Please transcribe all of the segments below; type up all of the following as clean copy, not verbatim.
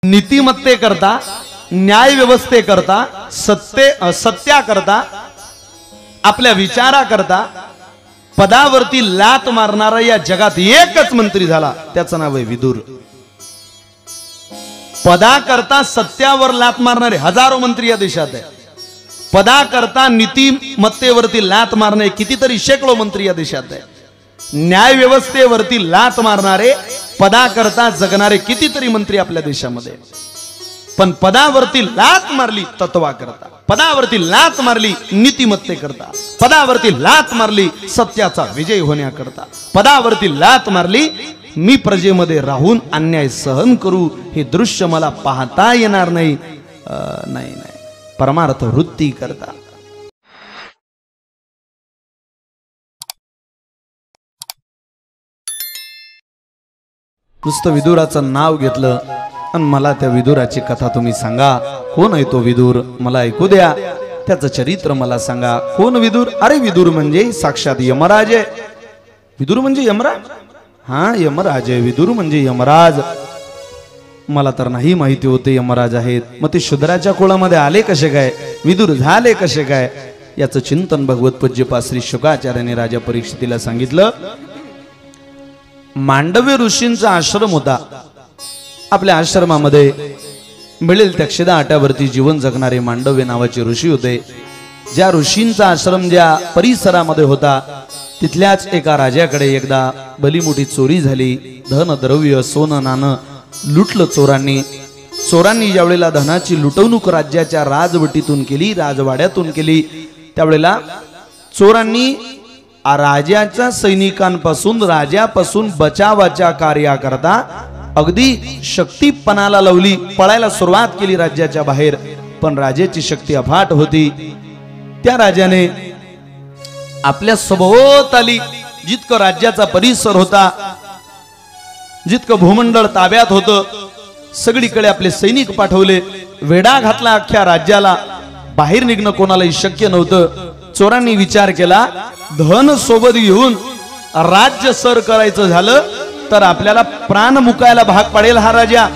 नीतिमत्तेकरता, न्याय व्यवस्थेकरता, सत्याकरता, आपल्या विचाराकरता पदावरती लात मारणारा या जगात एकच मंत्री झाला, त्याचं नाव आहे विदुर। पदाकरता सत्यावर लात मारणारे हजारो मंत्री या देशात आहे। पदाकरता नीतिमत्तेवरती लात मारणारे कितीतरी शेकडो मंत्री या देशात आहे। न्याय व्यवस्थेवरती लात मारणारे, पदाकरता जगणारे कितीतरी मंत्री आपल्या देशामध्ये। पण पदावरती लात मारली तत्वाकरता, पदावरती लात मारली नीतिमत्तेकरता, पदावरती लात मारली सत्याचा विजय होण्याकरता, पदावरती लात मारली मी प्रजेमध्ये राहून अन्याय सहन करू हे दृश्य मला पाहता येणार नाही, नाही परमार्थ वृत्ती करता। नुसतं विदुराचं नाव घेतलं आणि मला त्या विदुराची कथा तुम्ही सांगा। कोण आहे तो विदुर, मला ऐकू द्या, त्याचं चरित्र मला सांगा। कोण विदुर? अरे विदुर म्हणजे साक्षात यमराज आहे। विदुर म्हणजे यमराज? हा, यमराज आहे। विदुर म्हणजे यमराज। मला तर नाही माहिती होते यमराज आहेत। मग ते शूद्राच्या कुळामध्ये आले कसे काय, विदुर झाले कसे काय, याचं चिंतन भगवत पूज्यपा श्री शुकाचार्याने राजा परीक्षितीला सांगितलं। मांडव्य ऋषींचा आश्रम होता। आपल्या आश्रमामध्ये मिळेल त्या क्षिदाटावरती जीवन जगणारे मांडव्य नावाचे ऋषी होते। ज्या ऋषींचा आश्रम ज्या परिसरामध्ये होता तिथल्याच एका राजाकडे एकदा भली मोठी चोरी झाली। धन द्रव्य सोनं नाणं लुटलं चोरांनी। चोरांनी ज्यावेळेला धनाची लुटवणूक राज्याच्या राजवटीतून केली, राजवाड्यातून केली, त्यावेळेला चोरांनी राजाच्या सैनिकांपासून, राजापासून बचावाच्या कार्याकरता अगदी शक्तीपणाला लावली, पळायला सुरुवात केली राज्याच्या बाहेर। पण राजाची शक्ती अफाट होती। त्या राजाने आपल्या सभोवताली जितकं राज्याचा परिसर होता, जितकं भूमंडळ ताब्यात होतं, सगळीकडे आपले सैनिक पाठवले। वेढा घातला अख्ख्या राज्याला, बाहेर निघणं कोणालाही शक्य नव्हतं। चोरांनी विचार केला, धन सोबत घेऊन राज्य सर करायचं झालं तर आपल्याला प्राण मुकायला भाग पडेल हा राजा,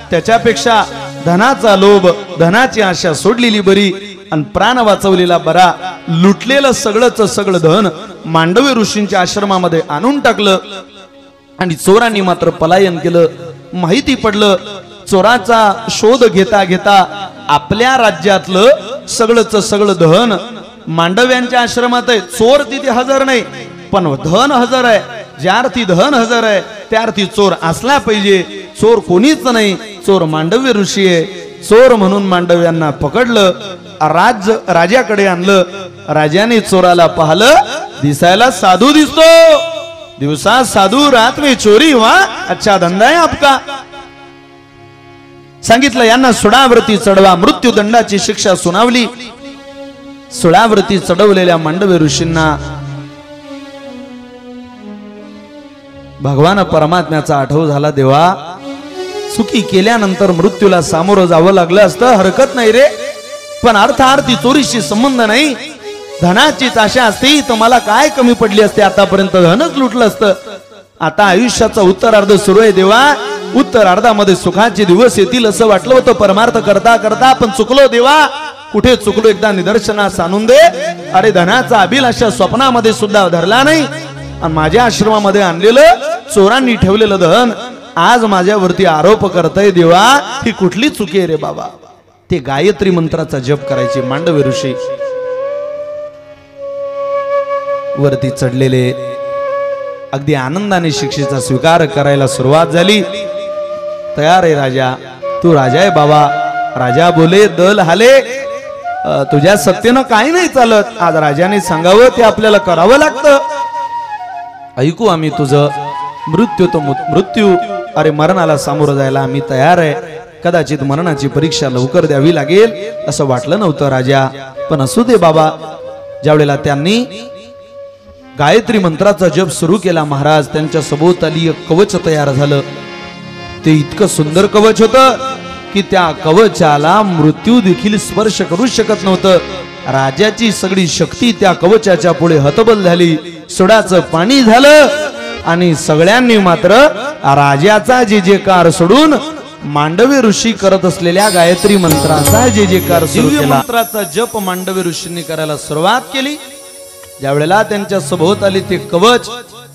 त्याच्यापेक्षा धनाचा लोभ, धनाची आशा सोडलेली बरी आणि प्राण वाचवलेला बरा। लुटलेलं सगळंच सगळं धन मांडव्य ऋषींच्या आश्रमामध्ये आणून टाकलं आणि चोरांनी मात्र पलायन केलं। माहिती पडलं, चोराचा शोध घेता घेता आपल्या राज्यातलं सगळंच सगळं धन मांडव्यांच्या आश्रमात आहे। चोर तिथे हजर नाही, पण धन हजर आहे। ज्या अर्थी धन हजर आहे त्या अर्थी चोर असला पाहिजे। चोर कोणीच नाही, चोर मांडव्य ऋषी आहे। चोर म्हणून मांडव्यांना पकडलं, राजाकडे आणलं। राजाने चोराला पाहिलं, दिसायला साधू दिसतो, दिवसा साधू रात में चोरी हुआ, अच्छा धंदा है आपका। सांगितलं यांना सुडावरती चढवा, मृत्यूदंडाची शिक्षा सुनावली। सुडावरती चढवलेल्या मांडव्य ऋषींना भगवान परमात्म्याचा आठव झाला। देवा, चुकी केल्यानंतर मृत्यूला सामोरं जावं लागलं असतं, हरकत नाही रे, पण अर्थार्थी चोरीशी संबंध नाही। धनाचीच आशा असती तर मला काय कमी पडली असते, आतापर्यंत धनच लुटलं असतं। आता आयुष्याचा उत्तरार्ध सुरू आहे देवा, उत्तरार्धामध्ये सुखाचे दिवस येतील असं वाटलं होतं परमार्थ करता करता, पण चुकलो देवा। कुठे चुकलो एकदा निदर्शनास आणून दे। अरे धनाचा अभिलाषा स्वप्नामध्ये सुद्धा धरला नाही आणि माझ्या आश्रमामध्ये आणलेलं चोरांनी ठेवलेलं धन आज माझ्यावरती आरोप करतय देवा, ही कुठली चुकी आहे रे बाबा। ते गायत्री मंत्राचा जप करायचे मांडव्य ऋषी। वरती चढलेले अगदी आनंदाने शिक्षेचा स्वीकार करायला सुरुवात झाली। तयार आहे राजा, तू राजा आहे बाबा। राजा बोले, दल हाले, तुझ्या सत्तेनं काही नाही चालत, आज राजाने सांगावं ते आपल्याला करावं लागतं। ऐकू आम्ही तुझं, मृत्यू तो मृत्यू, अरे मरणाला सामोरं जायला आम्ही तयार आहे। कदाचित मरणाची परीक्षा लवकर द्यावी लागेल असं वाटलं नव्हतं राजा, पण असू दे बाबा। ज्यावेळेला त्यांनी गायत्री मंत्राचा जप सुरू केला महाराज, त्यांच्या सभोवताली एक कवच तयार झालं। ते इतकं सुंदर कवच होतं की त्या कवचाला मृत्यू देखील स्पर्श करू शकत नव्हतं। राजाची सगळी शक्ती त्या कवचाच्या पुढे हतबल झाली। सुडाचं पाणी झालं आणि सगळ्यांनी मात्र राजाचा जे कार सोडून मांडवी ऋषी करत असलेल्या गायत्री मंत्राचा जे जेकार सुरू केला, मंत्राचा जप मांडवी ऋषींनी करायला सुरुवात केली. ज्या वेळेला त्यांच्या सभोवताली ते कवच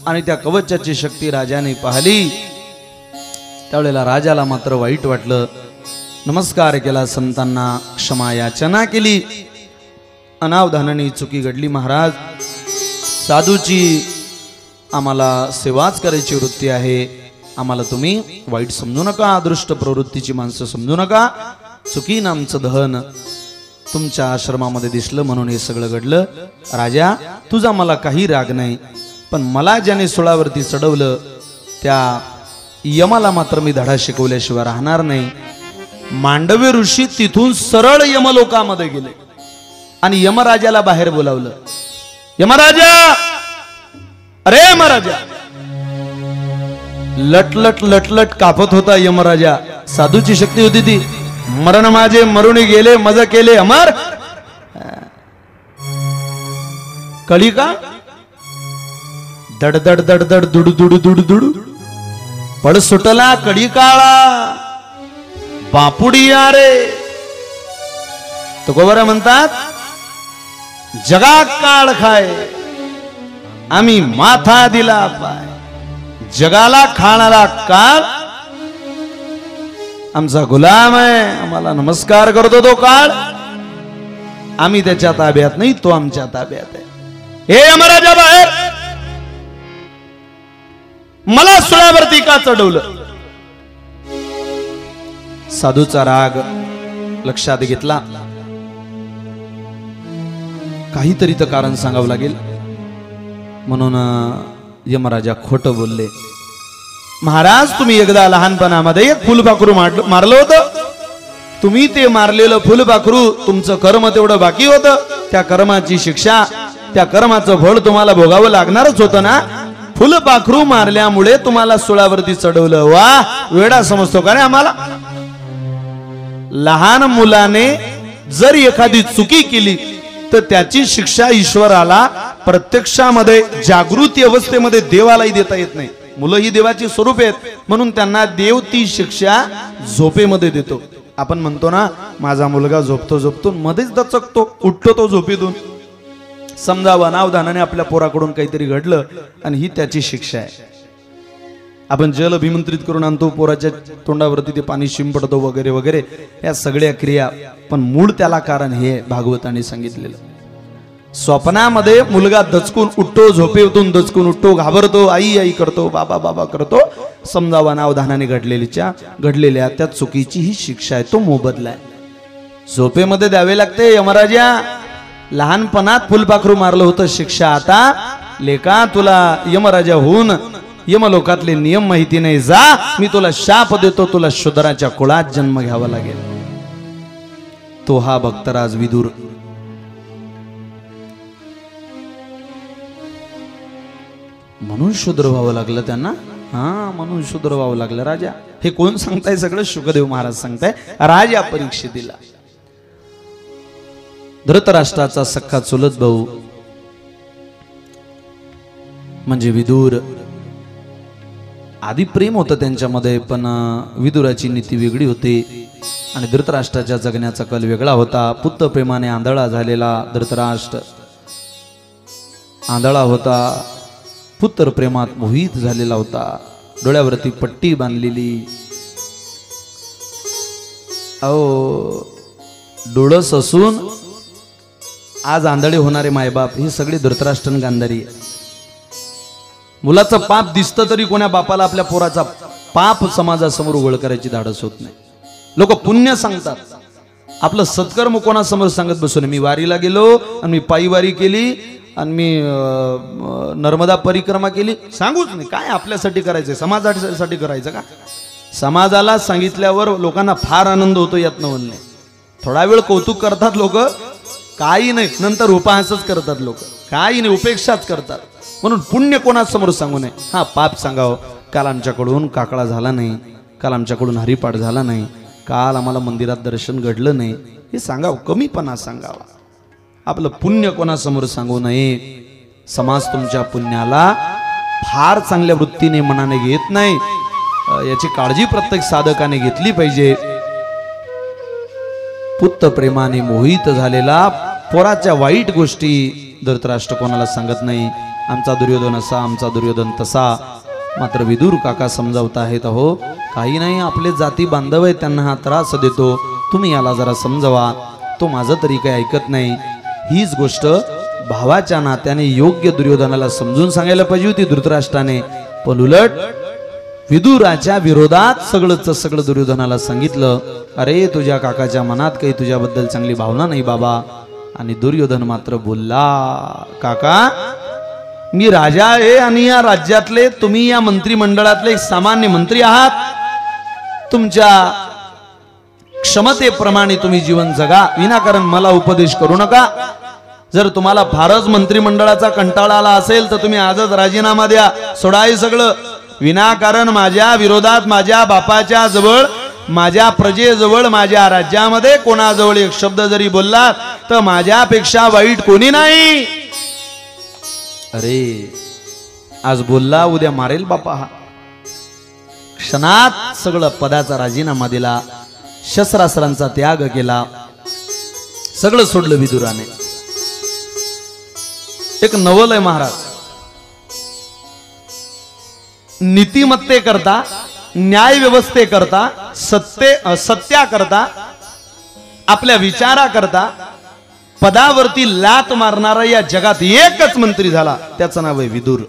आणि त्या कवचाची शक्ती राजाने पाहिली, त्यावेळेला राजाला मात्र वाईट वाटलं. नमस्कार केला, संतांना क्षमा याचना केली. अनावधानाने चुकी घडली महाराज, साधूची आम्हाला सेवाच करायची वृत्ती आहे, आम्हाला तुम्ही वाईट समजू नका, अदृष्ट प्रवृत्तीची माणसं समजू नका. चुकीनं आमचं दहन तुमच्या आश्रमामध्ये दिसलं म्हणून हे सगळं घडलं. राजा, तुझा मला काही राग नाही, पण मला ज्याने सुळावरती चढवलं त्या यमाला मात्र मी धडा शिकवल्याशिवाय राहणार नाही. मांडवी ऋषी तिथून सरळ यमलोकामध्ये गेले आणि यमराजाला बाहेर बोलावलं. यमराजा, अरे यमराजा! लटलट लटलट कापत होता यमराजा. साधूची शक्ती होती ती. मरण माझे मरुणी गेले, मज केले अमर. कळी का दडदड दडदड दुडू दुडू दुडू दुडू पड सुटला कडी काळा बापुडी रे. तुकोबरा म्हणतात, जगा काळ खाय आम्ही माथा दिला पाय. जगाला खाणारा काळ आमचा गुलाम आहे, आम्हाला नमस्कार करतो तो काळ. आम्ही त्याच्या ताब्यात नाही, तो आमच्या ताब्यात आहे. हे यमराजा बाहेर, मला सुळावरती का चढवलं? साधूचा राग लक्षात घेतला. काहीतरी तर कारण सांगावं लागेल म्हणून यमराजा खोटं बोलले. महाराज, तुम्ही एकदा लहानपणामध्ये एक फुलपाखरू मारलं होतं. तुम्ही ते मारलेलं फुलपाखरू, तुमचं कर्म तेवढं बाकी होतं. त्या कर्माची शिक्षा, त्या कर्माचं फळ तुम्हाला भोगावं लागणारच होतं ना. फुलपाखरू मारल्यामुळे तुम्हाला सुळावरती चढवलं. वा, वेडा समजतो का रे आम्हाला? लहान मुलाने जर एखादी चुकी केली तर त्याची शिक्षा ईश्वराला प्रत्यक्षामध्ये जागृती अवस्थेमध्ये देवालाही देता येत नाही. मुलं ही देवाची स्वरूप आहेत, म्हणून त्यांना देव ती शिक्षा झोपेमध्ये देतो. आपण म्हणतो ना, माझा मुलगा झोपतो झोपतो मध्येच दचकतो, उठतो तो झोपेतून. समजा अनावधानाने आपल्या पोराकडून काहीतरी घडलं आणि ही त्याची शिक्षा आहे. आपण जल अभिमंत्रित करून आणतो, पोराच्या तोंडावरती ते पाणी शिंपडतो वगैरे वगैरे, या सगळ्या क्रिया. पण मूळ त्याला कारण हे भागवताने सांगितलेलं. स्वप्नामध्ये मुलगा दचकून उठतो, झोपेतून दचकून उठतो, घाबरतो, आई आई करतो, बाबा बाबा करतो. समजा अनावधानाने घडलेल्या त्या चुकीची ही शिक्षा आहे, तो मोबदला आहे. झोपेमध्ये द्यावे लागते. यमराजा, लहानपणात फुलपाखरू मारलं होतं, शिक्षा आता लेका तुला यमराजा होऊन यमलोकातले नियम माहिती नाही, जा मी तुला शाप देतो, तुला शूद्राच्या कुळात जन्म घ्यावा लागेल. तो हा भक्तराज विदुर. म्हणून शूद्र व्हावं लागलं त्यांना. म्हणून शूद्र व्हावं लागलं. राजा, हे कोण सांगताय? सगळं शुकदेव महाराज सांगताय. राजा परीक्षितीला, धृतराष्ट्राचा सख्खा चुलत भाऊ म्हणजे विदुर. आधी प्रेम होतं त्यांच्यामध्ये, पण विदुराची नीती वेगळी होती आणि धृतराष्ट्राच्या जगण्याचा कल वेगळा होता. पुत्र प्रेमाने आंधळा झालेला धृतराष्ट्र आंधळा होता, पुत्र प्रेमात मोहित झालेला होता. डोळ्यावरती पट्टी बांधलेली. डोळस असून आज आंधळे होणारे मायबाप हे सगळे धृतराष्ट्र गांधारी. मुलाचं पाप दिसतं तरी कोण्या बापाला आपल्या पोराचा पाप समाजासमोर उघड करायची धाडस होत नाही. लोक पुण्य सांगतात, आपलं सत्कर्म कोणासमोर सांगत बसू नये. मी वारीला गेलो आणि मी पायी वारी केली आणि मी नर्मदा परिक्रमा केली, सांगूच नाही. काय आपल्यासाठी करायचंय? समाजासाठी करायचं का? समाजाला सांगितल्यावर लोकांना फार आनंद होतो, यात नवल नाही. थोडा वेळ कौतुक करतात लोक, काही नाही, नंतर उपहासच करतात लोक, काही नाही, उपेक्षाच करतात. म्हणून पुण्य कोणासमोर सांगू नये. पाप सांगावं, काल आमच्याकडून काकडा झाला नाही, काल आमच्याकडून हरिपाठ झाला नाही, काल आम्हाला मंदिरात दर्शन घडलं नाही, हे सांगावं. कमीपणा सांगावा. आपलं पुण्य कोणासमोर सांगू नये. समाज तुमच्या पुण्याला फार चांगल्या वृत्तीने मनाने घेत नाही. याची काळजी प्रत्येक साधकाने घेतली पाहिजे. पुत्र प्रेमाने मोहित झालेला पोराच्या वाईट गोष्टी धृतराष्ट्र कोणाला सांगत नाही. आमचा दुर्योधन असा, आमचा दुर्योधन तसा. मात्र विदुर काका समजावत आहेत, हो काही नाही, आपले जाती बांधव आहेत, त्यांना हा त्रास देतो, तुम्ही याला जरा समजवा, तो माझं तरी काही ऐकत नाही. हीच गोष्ट भावाच्या नात्याने योग्य दुर्योधनाला समजून सांगायला पाहिजे होती धृतराष्ट्राने. पण उलट विदुराच्या विरोधात सगळं दुर्योधनाला सांगितलं. अरे तुझ्या काकाच्या मनात काही तुझ्याबद्दल चांगली भावना नाही बाबा. आणि दुर्योधन मात्र बोलला, काका मी राजा आहे आणि या राज्यातले तुम्ही या मंत्रिमंडळातले एक सामान्य मंत्री आहात. तुमच्या क्षमतेप्रमाणे तुम्ही जीवन जगा, विनाकारण मला उपदेश करू नका. जर तुम्हाला फारच मंत्रिमंडळाचा कंटाळा आला असेल तर तुम्ही आजच राजीनामा द्या, सोडाय सगळं. विनाकारण माझ्या विरोधात माझ्या बापाच्या जवळ, माझ्या प्रजेजवळ, माझ्या राज्यामध्ये कोणाजवळ एक शब्द जरी बोललात तर माझ्यापेक्षा वाईट कोणी नाही. अरे आज बोलला उद्या मारेल बापा. हा क्षणात सगळं पदाचा राजीनामा दिला, शस्त्रास्त्रांचा त्याग केला, सगळं सोडलं विदुराने. एक नवल आहे महाराज, नीतिमत्ते करता, न्याय व्यवस्थे करता, सत्या करता, आपल्या विचारा करता पदावरती लात मारणारा या जगात एकच मंत्री झाला, त्याचं नाव आहे विदुर.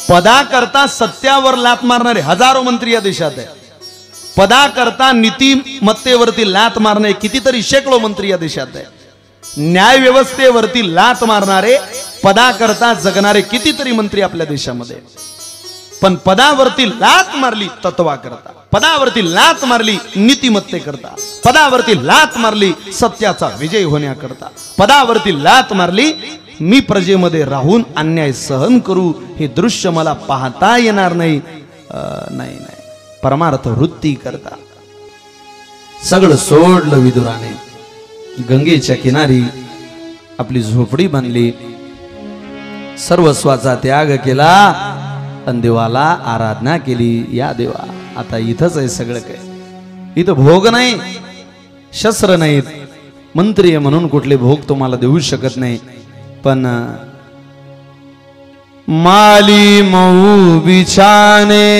पदा करता सत्यावर लात मारणारे हजारो मंत्री या देशात आहे. पदा करता नीतिमत्तेवरती लात मारणारे कितीतरी शेकडो मंत्री या देशात आहे. न्याय व्यवस्थेवरती लात मारणारे, पदा करता जगणारे कितीतरी मंत्री आपल्या देशामध्ये. पण पदावरती लात मारली तत्वा करता, पदावरती लात मारली नीतिमत्ते करता, पदावरती लात मारली सत्याचा विजय होण्याकरता, पदावरती लात मारली मी प्रजेमध्ये राहून अन्याय सहन करू हे दृश्य मला पाहता येणार नाही. नाही परमार्थ वृत्ती करता सगळं सोडलं विदुराने. गंगेच्या किनारी आपली झोपडी बांधली, सर्वस्वाचा त्याग केला आणि देवाला आराधना केली. या देवा आता इथंच आहे सगळं काय, इथं भोग नाही, शस्त्र नाहीत, मंत्री आहे म्हणून कुठले भोग तुम्हाला देऊ शकत नाही. पण माली मऊ बिछाने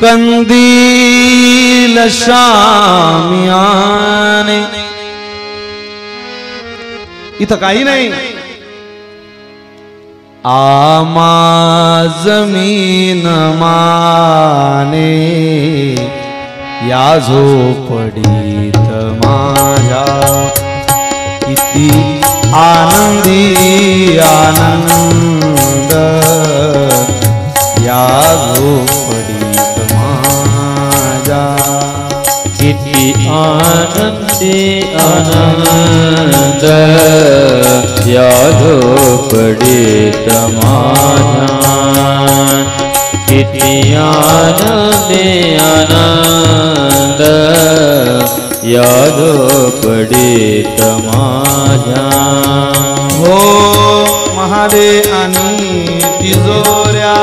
कंदील शामियाने, इथं काही नाही. आमा जमीन माने या झोपडीत माझ्या किती आनंदी आनंद, या झोपडीत माझ्या किती आनंदी आनंद, या झोपडीत माझ्या किती आनंदी आनंद, या झोपडीत माझ्या. हो महादे आणि तिजोऱ्या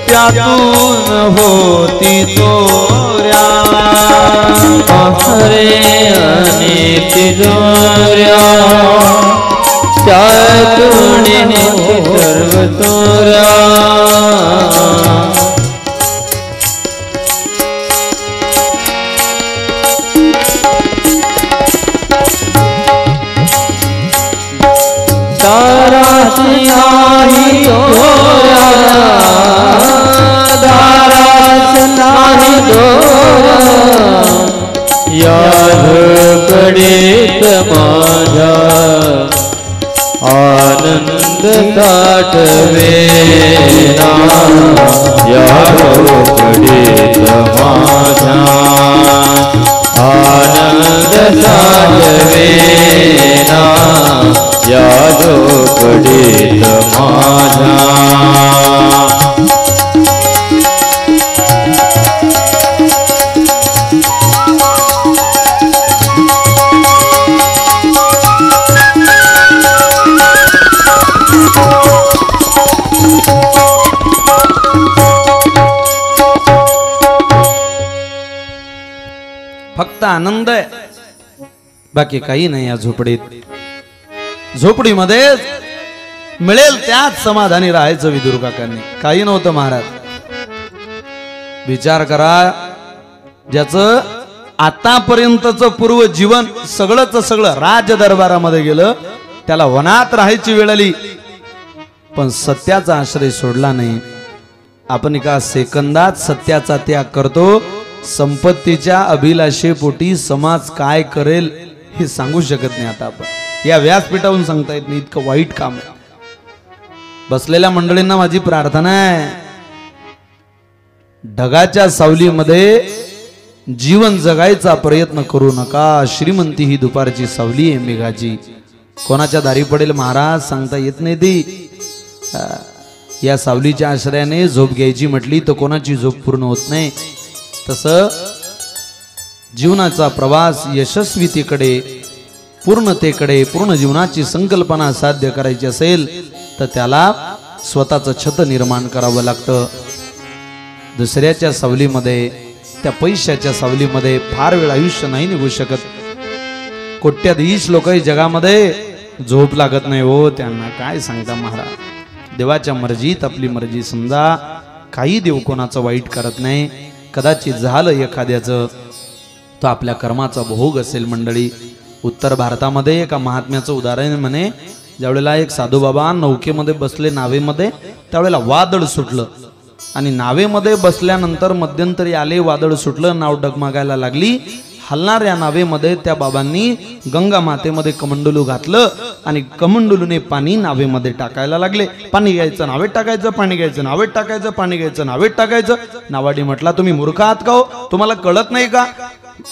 त्यातून होती चोऱ्या, हरे आणि तिजोऱ्या त्यातून होती सर्व चोऱ्या. दाराची नाही चोऱ्या, दाराच नाही चोऱ्या, या झोपडीत माझ्या आनंद साठवेना, या झोपडीत माझ्या आनंद साठवेना, या झोपडीत माझ्या. फक्त आनंद आहे, बाकी काही नाही या झोपडीत. झोपडीमध्ये मिळेल त्याच समाधानी राहायचं विदुर काकांनी. काही नव्हतं महाराज. विचार करा, ज्याचं आतापर्यंतच पूर्व जीवन सगळं राज दरबारामध्ये गेलं, त्याला वनात राहायची वेळ आली, पण सत्याचा आश्रय सोडला नाही. आपण एका सेकंदात सत्याचा त्याग करतो. संपत्तीच्या अभिलाषेपोटी समाज काय करेल हे सांगू शकत नाही. आता आपण या व्यासपीठावरून सांगता येत नाही, इतकं वाईट काम आहे. बसलेल्या मंडळींना माझी प्रार्थना आहे, ढगाच्या सावलीमध्ये जीवन जगायचा प्रयत्न करू नका. श्रीमंती ही दुपारची सावली आहे मेघाची, कोणाच्या दारी पडेल महाराज सांगता येत नाही. ती या सावलीच्या आश्रयाने झोप घ्यायची म्हटली तर कोणाची झोप पूर्ण होत नाही. तसं जीवनाचा प्रवास यशस्वीतेकडे, पूर्णतेकडे, पूर्ण जीवनाची संकल्पना साध्य करायची असेल तर त्याला स्वतःचं छत निर्माण करावं लागतं. दुसऱ्याच्या सावलीमध्ये, त्या पैशाच्या सावलीमध्ये फार वेळ आयुष्य नाही निघू शकत. कोट्याधीश लोक जगामध्ये झोप लागत नाही हो त्यांना. काय सांगता महाराज, देवाच्या मर्जीत आपली मर्जी समजा. काही देव कोणाचं वाईट करत नाही. कदाचित झालं एखाद्याचं तो आपल्या कर्माचा भोग असेल. मंडळी, उत्तर भारतामध्ये एका महात्म्याचं उदाहरण म्हणे, ज्यावेळेला एक साधू बाबा नौकेमध्ये बसले नावेमध्ये, त्यावेळेला वादळ सुटलं आणि नावेमध्ये बसल्यानंतर मध्यंतरी आले, वादळ सुटलं, नाव डगमगायला लागली. हलणाऱ्या नावेमध्ये त्या बाबांनी गंगा मातेमध्ये कमंडलू घातलं आणि कमंडलूने पाणी नावेमध्ये टाकायला लागले. पाणी घ्यायचं नावेत टाकायचं, पाणी घ्यायचं नावेत टाकायचं, पाणी घ्यायचं नावेत टाकायचं. नावाडी म्हटला, तुम्ही मूर्ख आहात का हो? तुम्हाला कळत नाही का?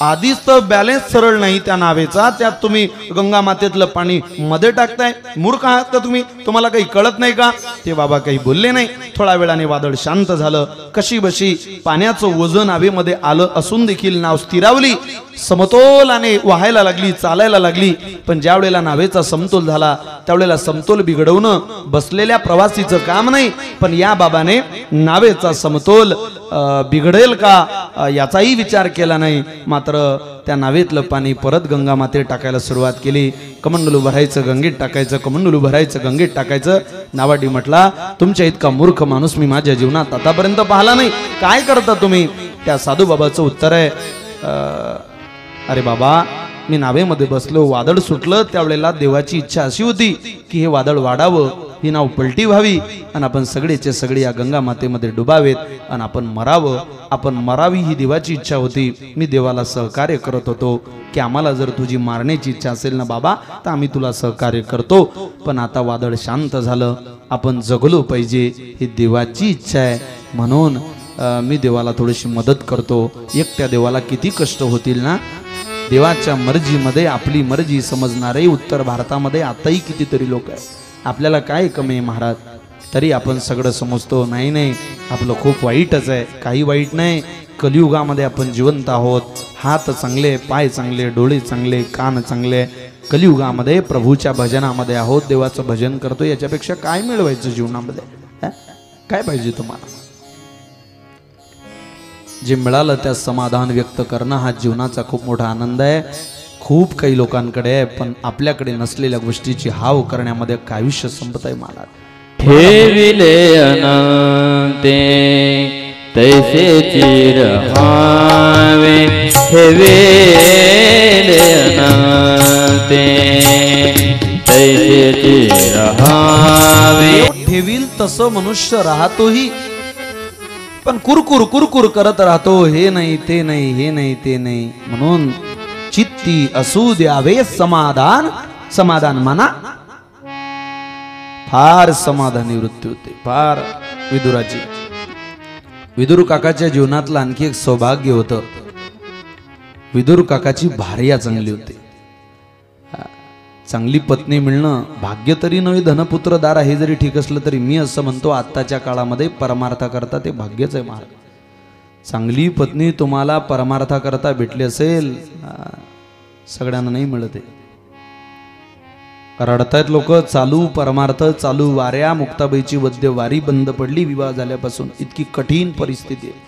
आधीच तर बॅलेन्स सरळ नाही त्या नावेचा, त्यात तुम्ही गंगा मातेतलं पाणी मध्ये टाकताय. मूर्ख आहात का तुम्ही? तुम्हाला काही कळत नाही का? ते बाबा काही बोलले नाही. थोड्या वेळाने वादळ शांत झालं. कशी बशी पाण्याचं वजन नावेमध्ये आलं असून देखील नाव स्थिरावली, समतोलाने वाहायला लागली, चालायला लागली. पण ज्या वेळेला नावेचा समतोल झाला, त्यावेळेला समतोल बिघडवणं बसलेल्या प्रवासीचं काम नाही, पण या बाबाने नावेचा समतोल बिघडेल का याचाही विचार केला नाही. मात्र त्या नावेतलं पाणी परत गंगा मातेत टाकायला सुरुवात केली. कमंडलू भरायचं गंगेत टाकायचं, कमंडलू भरायचं गंगेत टाकायचं. नावाडी म्हटला, तुमच्या इतका मूर्ख माणूस मी माझ्या जीवनात आतापर्यंत पाहिला नाही. काय करता तुम्ही? त्या साधू बाबाचं उत्तर आहे, अरे बाबा, मी नावेमध्ये बसलो, वादळ सुटलं, त्यावेळेला देवाची इच्छा अशी होती की हे वादळ वाढावं, ही नाव पलटी व्हावी आणि आपण सगळेचे सगळे या गंगा मातेमध्ये डुबावेत आणि आपण मरावं. आपण मरावी ही देवाची इच्छा होती. मी देवाला सहकार्य करत होतो की आम्हाला जर तुझी मारण्याची इच्छा असेल ना बाबा, तर आम्ही तुला सहकार्य करतो. पण आता वादळ शांत झालं, आपण जगलो पाहिजे, ही देवाची इच्छा आहे, म्हणून मी देवाला थोडीशी मदत करतो. एकट्या देवाला किती कष्ट होतील ना. देवाच्या मर्जीमध्ये आपली मर्जी समजणारे उत्तर भारतामध्ये आताही कितीतरी लोक आहेत. आपल्याला काय कमी आहे महाराज? तरी आपण सगळं समजतो. नाही नाही, आपलं खूप वाईटच आहे. काही वाईट नाही. कलियुगामध्ये आपण जिवंत आहोत. हात चांगले, पाय चांगले, डोळे चांगले, कान चांगले. कलियुगामध्ये प्रभूच्या भजनामध्ये आहोत, देवाचं भजन करतो. याच्यापेक्षा काय मिळवायचं जीवनामध्ये? काय पाहिजे तुम्हाला? जे मिळालं त्या समाधान व्यक्त करणं हा जीवनाचा खूप मोठा आनंद आहे. खूप काही लोकांकडे आहे, पण आपल्याकडे नसलेल्या गोष्टीची हाव करण्यामध्ये काय आयुष्य संपत आहे मला. ठेविले अनंते तैसे चिरहावे, ठेविले अनंते तैसे चिरहावे. ठेवील तसं मनुष्य राहतोही, पण कुरकुर कुरकुर करत राहतो. हे नाही, ते नाही, हे नाही, ते नाही. म्हणून चित्ती असू द्यावे समाधान. समाधान म्हणा, फार समाधानी वृत्ती होते, फार. विदुराची, विदुर काकाच्या जीवनातलं आणखी एक सौभाग्य होतं. विदुर काकाची भार्या चांगली होती. चांगली पत्नी मिळणं भाग्य तरी नव्हे, धनपुत्र दारा हे जरी ठीक असलं तरी मी असं म्हणतो आत्ताच्या काळामध्ये परमार्थाकरता ते भाग्यच आहे महाराज. चांगली पत्नी तुम्हाला परमार्थाकरता भेटली असेल, सगळ्यांना नाही मिळत आहे. रडतायत लोक. चालू परमार्थ, चालू वाऱ्या. मुक्ताबाईची वद्य वारी बंद पडली विवाह झाल्यापासून. इतकी कठीण परिस्थिती आहे.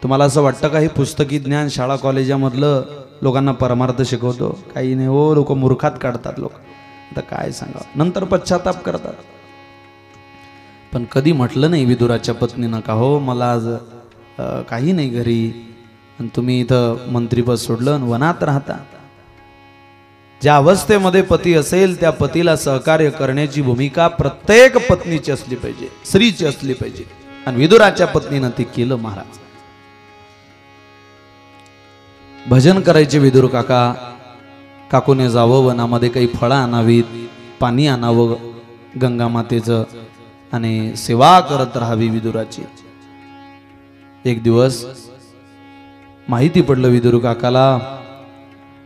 तुम्हाला असं वाटतं का हे पुस्तकी ज्ञान शाळा कॉलेजामधलं लोकांना परमार्थ शिकवतो? काही नाही हो, लोक मूर्खात काढतात लोक. आता काय सांगावं, नंतर पश्चाताप करतात. पण कधी म्हटलं नाही विदुराच्या पत्नीनं का हो मला आज काही नाही घरी आणि तुम्ही इथं मंत्रीपद सोडलं आणि वनात राहता. ज्या अवस्थेमध्ये पती असेल त्या पतीला सहकार्य करण्याची भूमिका प्रत्येक पत्नीची असली पाहिजे, स्त्रीची असली पाहिजे. आणि विदुराच्या पत्नीनं ते केलं. महाराज भजन करायचे विदुर काकूने जावं वनामध्ये, काही फळं आणावीत, पाणी आणावं गंगा मातेचं आणि सेवा करत राहावी विदुराची. एक दिवस माहिती पडलं विदुर काकाला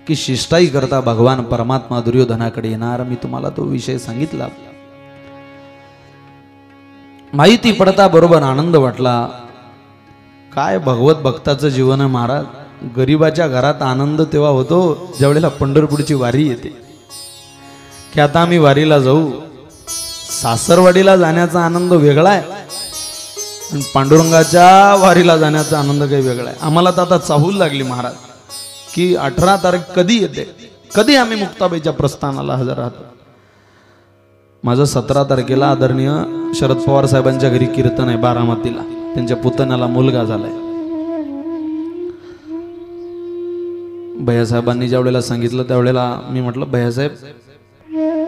की शिष्टाई करता भगवान परमात्मा दुर्योधनाकडे येणार. मी तुम्हाला तो विषय सांगितला. माहिती पडता बरोबर आनंद वाटला. काय भगवत भक्ताचं जीवन आहे महाराज. गरीबाच्या घरात आनंद तेव्हा होतो ज्यावेळेला पंढरपूरची वारी येते, की आता आम्ही वारीला जाऊ. सासरवाडीला जाण्याचा आनंद वेगळा आहे आणि पांडुरंगाच्या वारीला जाण्याचा आनंद काही वेगळा आहे. आम्हाला तर आता चाहूल लागली महाराज की 18 तारीख कधी येते, कधी आम्ही मुक्ताबाईच्या प्रस्थानाला हजर राहतो. माझं 17 तारखेला आदरणीय शरद पवार साहेबांच्या घरी कीर्तन आहे बारामतीला. त्यांच्या पुतण्याला मुलगा झालाय. भैयासाहेबांनी ज्या वेळेला सांगितलं त्यावेळेला मी म्हटलं भैयासाहेब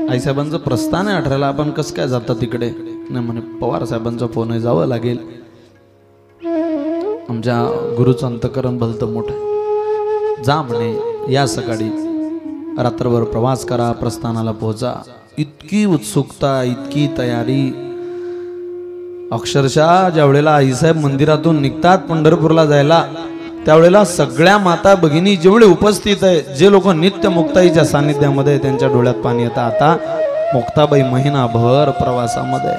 आईसाहेबांचं प्रस्थान आहे 18ला, आपण कसं काय जाता तिकडे? नाही म्हणे पवार साहेबांचा फोन आहे, जावं लागेल. आमच्या गुरुचं अंतकरण भलतं मोठं. जा म्हणे, या सकाळी रात्रभर प्रवास करा, प्रस्थानाला पोहोचा. इतकी उत्सुकता, इतकी तयारी. अक्षरशः ज्या वेळेला आईसाहेब मंदिरातून निघतात पंढरपूरला जायला त्यावेळेला सगळ्या माता भगिनी जेवढे उपस्थित आहे, जे लोक नित्य मुक्ताईच्या सानिध्यामध्ये त्यांच्या डोळ्यात पाणी येतं. आता मुक्ताबाई महिनाभर प्रवासामध्ये,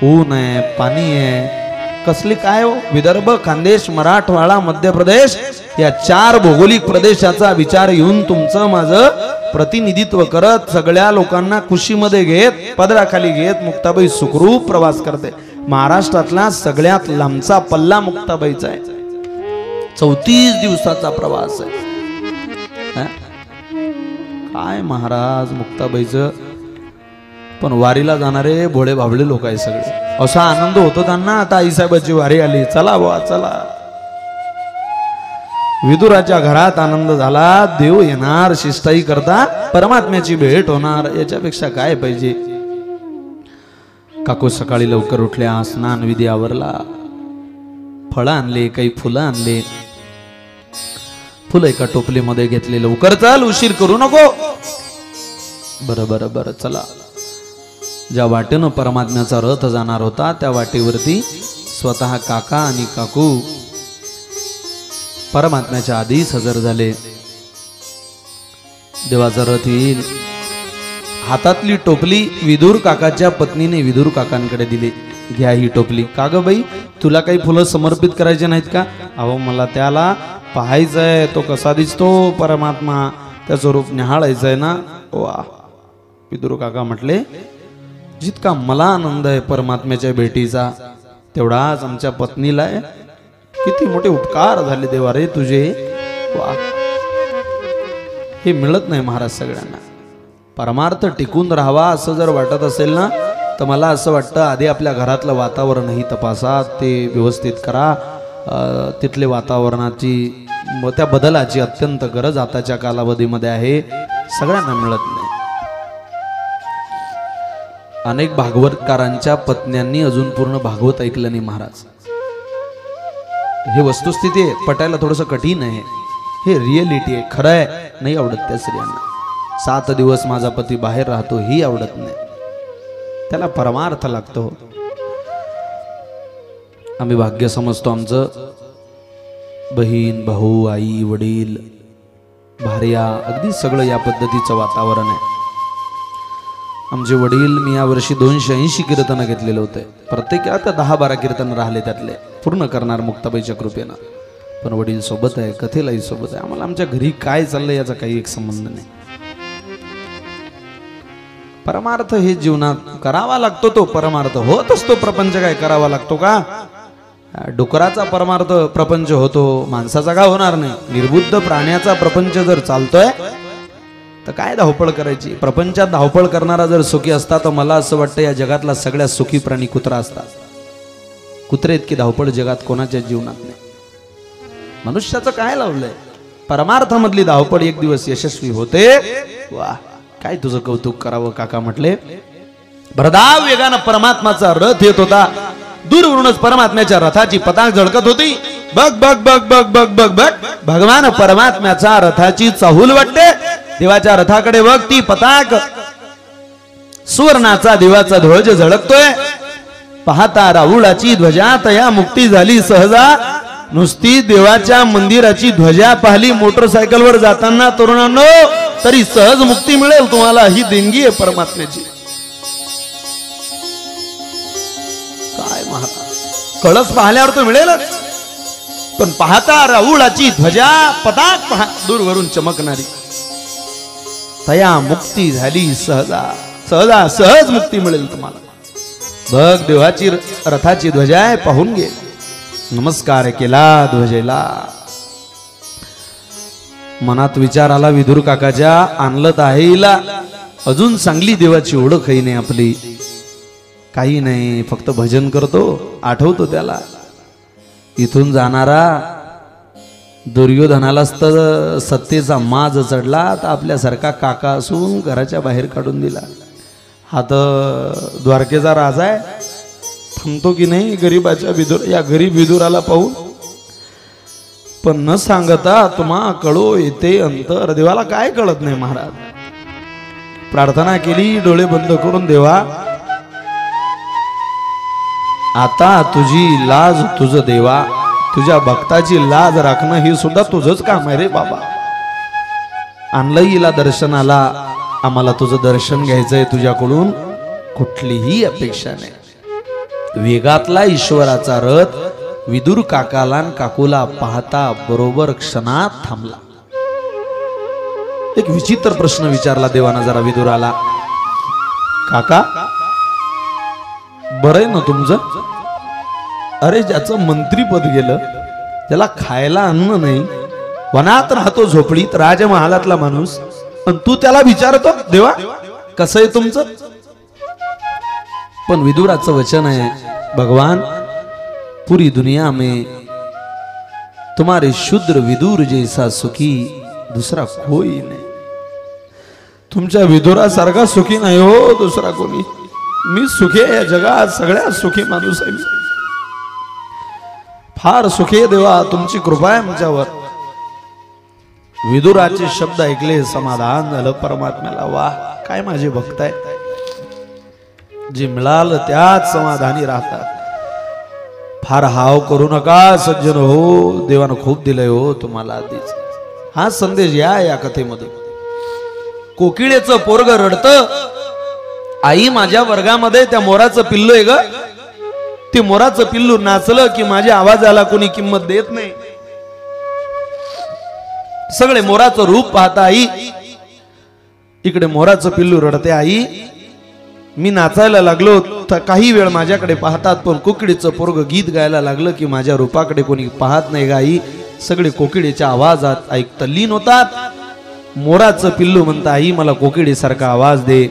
ऊन आहे, पाणी आहे, कसली काय हो. विदर्भ, खानदेश, मराठवाडा, मध्य प्रदेश या 4 भौगोलिक प्रदेशाचा विचार घेऊन तुमचं माझं प्रतिनिधित्व करत सगळ्या लोकांना खुशीमध्ये घेत पदराखाली घेत मुक्ताबाई सुखरूप प्रवास करते. महाराष्ट्रातला सगळ्यात लांबचा पल्ला मुक्ताबाईचा आहे. 34 दिवसाचा प्रवास आहे. काय महाराज मुक्ताबाईचं. पण वारीला जाणारे भोळे भाबळे लोक आहे सगळे. असा आनंद होतो त्यांना. आता आईसाहेबाची वारी आली, चला बुवा चला. विदुराच्या घरात आनंद झाला. देव येणार, शिष्टाई करता परमात्म्याची भेट होणार. याच्यापेक्षा काय पाहिजे. काकू सकाळी लवकर उठल्या, स्नान विधी आवरला, फळं आणले, काही फुलं आणले. फुलं एका टोपलीमध्ये घेतले. लवकर चल, उशीर करू नको. बरं बरं बरं चला. ज्या वाटेनं परमात्म्याचा रथ जाणार होता त्या वाटेवरती स्वतः काका आणि काकू परमात्म्याच्या आधीच हजर झाले. देवाचा रथ येईल. हातातली टोपली विदुर काकाच्या पत्नीने विदुर काकांकडे दिली. घ्या ही टोपली. का ग बाई, तुला काही फुलं समर्पित करायचे नाहीत का? अहो मला त्याला पाहायचंय, तो कसा दिसतो परमात्मा, त्याचं रूप निहाळायचंय ना. वा. विदुर काका म्हटले, जितका मला आनंद आहे परमात्म्याच्या भेटीचा तेवढाच आमच्या पत्नीला आहे. किती मोठे उपकार झाले देवा रे तुझे. वा. हे मिळत नाही महाराज सगळ्यांना. परमार्थ टिकून राहावा असं जर वाटत असेल ना, तर मला असं वाटतं आधी आपल्या घरातलं वातावरणही तपासा, ते व्यवस्थित करा. तिथले वातावरणाची त्या बदलाची अत्यंत गरज आताच्या कालावधीमध्ये आहे. सगळ्यांना मिळत नाही. अनेक भागवतकारांच्या पत्न्यांनी अजून पूर्ण भागवत ऐकलं नाही महाराज. हे वस्तुस्थिती आहे, पटायला थोडंसं कठीण आहे. हे रिअलिटी आहे, खरं आहे. नाही आवडत त्या स्त्रियांना. 7 दिवस माझा पती बाहेर राहतो ही आवडत नाही. त्याला परमार्थ लागतो. आम्ही भाग्य समजतो आमचं. बहीण, भाऊ, आई, वडील, भार्या, अगदी सगळं या पद्धतीचं वातावरण आहे. आमचे वडील, मी यावर्षी 280 कीर्तन घेतलेले होते. प्रत्येकाला त्या 10-12 कीर्तन राहिले त्यातले पूर्ण करणार मुक्ताबाईच्या कृपेनं. पण वडील सोबत आहे, कथेलाही सोबत आहे. आम्हाला आमच्या घरी काय चाललंय याचा काही एक संबंध नाही. परमार्थ हे जीवनात करावा लागतो. तो परमार्थ होत असतो. प्रपंच काय करावा लागतो का? डुकराचा परमार्थ प्रपंच होतो, माणसाचा का होणार नाही? निर्बुद्ध प्राण्याचा प्रपंच जर चालतोय तर काय धावपळ करायची? प्रपंचात धावपळ करणारा जर सुखी असता तर मला असं वाटतं या जगातला सगळ्यात सुखी प्राणी कुत्रा असता. कुत्रे इतकी धावपळ जगात कोणाच्या जीवनात नाही. मनुष्याचं काय लावलंय? परमार्थामधली धावपळ एक दिवस यशस्वी होते. वा, काय तुझं कौतुक करावं काका म्हटले. भरधाव वेगानं परमात्माचा रथ येत होता. दूरवरूनच परमात्म्याच्या रथाची पताक झळकत होती. बघ बघ बघ बघ बघ बघ बघ, भगवान परमात्म्याच्या रथाची चाहूल वाटते. देवाच्या रथाकडे बघ, ती पताक सुवर्णाचा देवाचा ध्वज झळकतोय. पाहता राहुळाची ध्वजा तया मुक्ती झाली सहजा. नुसती देवाच्या मंदिराची ध्वजा पाहिली मोटरसायकलवर जाताना तरुणांनो तरी सहज मुक्ती मिळेल तुम्हाला. ही देणगी आहे परमात्म्याची. काय महाराज, कळस पाहिल्यावर तर मिळेलच, पण पाहता राहुळाची ध्वजा पताक पहा दूरवरून चमकणारी, तया मुक्ती झाली सहजा. सहजा सहज मुक्ती मिळेल तुम्हाला. बघ देवाची रथाची ध्वजा आहे, पाहून घे. नमस्कार केला ध्वजेला. मनात विचार आला विदुर काकाच्या, आणलं तर आहे हिला. अजून चांगली देवाची ओळख ही नाही आपली. काही नाही, फक्त भजन करतो, आठवतो त्याला. इथून जाणारा दुर्योधनालाच तर सत्तेचा माज चढला, तर आपल्यासारखा काका असून घराच्या बाहेर काढून दिला. हा तर द्वारकेचा राजा आहे, थांबतो की नाही गरीबाच्या विदुर, या गरीब विदुराला पाहून. पण न सांगता तुम्हा कळो येते अंतर. देवाला काय कळत नाही महाराज. प्रार्थना केली डोळे बंद करून, देवा आता तुझी लाज तुझ देवा, तुझ्या भक्ताची लाज राखणं हे सुद्धा तुझंच काम आहे रे बाबा. आणलं हिला दर्शनाला, आम्हाला तुझं दर्शन घ्यायचंय तुझ्याकडून, कुठलीही अपेक्षा नाही. वेगातला ईश्वराचा रथ विदुर काकाला आणि काकूला पाहता बरोबर क्षणात थांबला. एक विचित्र प्रश्न विचारला देवाना जरा विदुराला. काका बरं आहे ना तुमचं? अरे ज्याचं मंत्रीपद गेलं, त्याला खायला अन्न नाही, वनात राहतो झोपडीत, राजमहालातला माणूस, पण तू त्याला विचारतो देवा कसं आहे तुमचं? पण विदुराचं वचन आहे, भगवान पूरी दुनिया में तुम्हारे शुद्र विदुर जैसा सुखी दूसरा कोई नहीं. तुमच्या विदुरासारखा सुखी नाही हो दुसरा कोणी. मी सुखी आहे या जगात, सगळ्यात सुखी माणूस आहे मी. फार सुखी आहे देवा, तुमची कृपा आहे आमच्यावर. विदुराचे शब्द ऐकले, समाधान झालं परमात्म्याला. वाह, काय माझे भक्त आहे, जे मिळालं त्यात समाधानी राहतात. फार हाव करू नका सज्जन हो, देवानं खूप दिलंय हो तुम्हाला आधीच. हा संदेश या कथेमध्ये. कोकिळेचं पोरग रडतं, आई माझ्या वर्गामध्ये त्या मोराचं पिल्लू आहे ग, ते मोराचं पिल्लू नाचलं की माझ्या आवाजाला कोणी किंमत देत नाही. सगळे मोराचं रूप पाहता आई, इकडे मोराचं पिल्लू रडते. आई मी नाचायला लागलो तर काही वेळ माझ्याकडे पाहतात, पण कोकिळीचं पोरग गीत गायला लागलं की माझ्या रूपाकडे कोणी पाहत नाही ग आई. सगळे कोकिळीच्या आवाजात ऐक तल्लीन होतात. मोराचं पिल्लू म्हणता आई मला कोकिळीसारखा आवाज दे,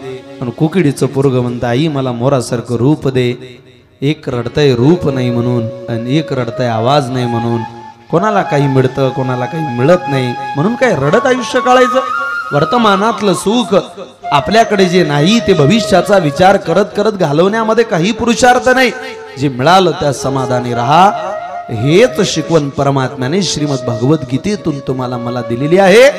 आणि कोकिळीचं पोरग म्हणता आई मला मोरासारखं रूप दे. एक रडतय रूप नाही म्हणून, आणि एक रडतय आवाज नाही म्हणून. कोणाला काही मिळतं, कोणाला काही मिळत नाही म्हणून काय रडत आयुष्य काढायचं? वर्तमानातलं सुख आपल्याकडे जे नाही ते भविष्याचा विचार करत करत घालवण्यामध्ये काही पुरुषार्थ नाही. जे मिळालं त्या समाधानी राहा. हेच शिकवण परमात्म्याने श्रीमद भगवद्गीतेतून तुम्हाला मला दिलेली आहे.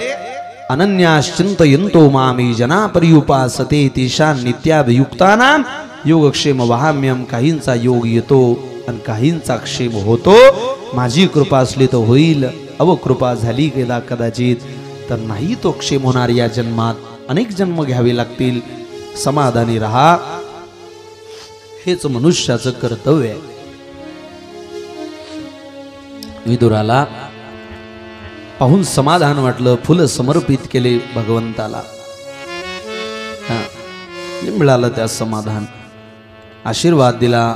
अनन्याश्चिंतयन्तो मामे जना पर्युपासते तेषां नित्याभियुक्तानां योगक्षेम वहाम्यम. काहींचा योग येतो आणि काहींचा क्षेम होतो. माझी कृपा असली तर होईल, अवकृपा झाली गेला कदाचित तर नाही तो क्षेम होणार. या जन्मात अनेक जन्म घ्यावे लागतील. समाधानी राहा, हेच मनुष्याचं कर्तव्य आहे. विदुराला पाहून समाधान वाटलं, फुलं समर्पित केले भगवंताला. मिळालं त्या समाधान. आशीर्वाद दिला,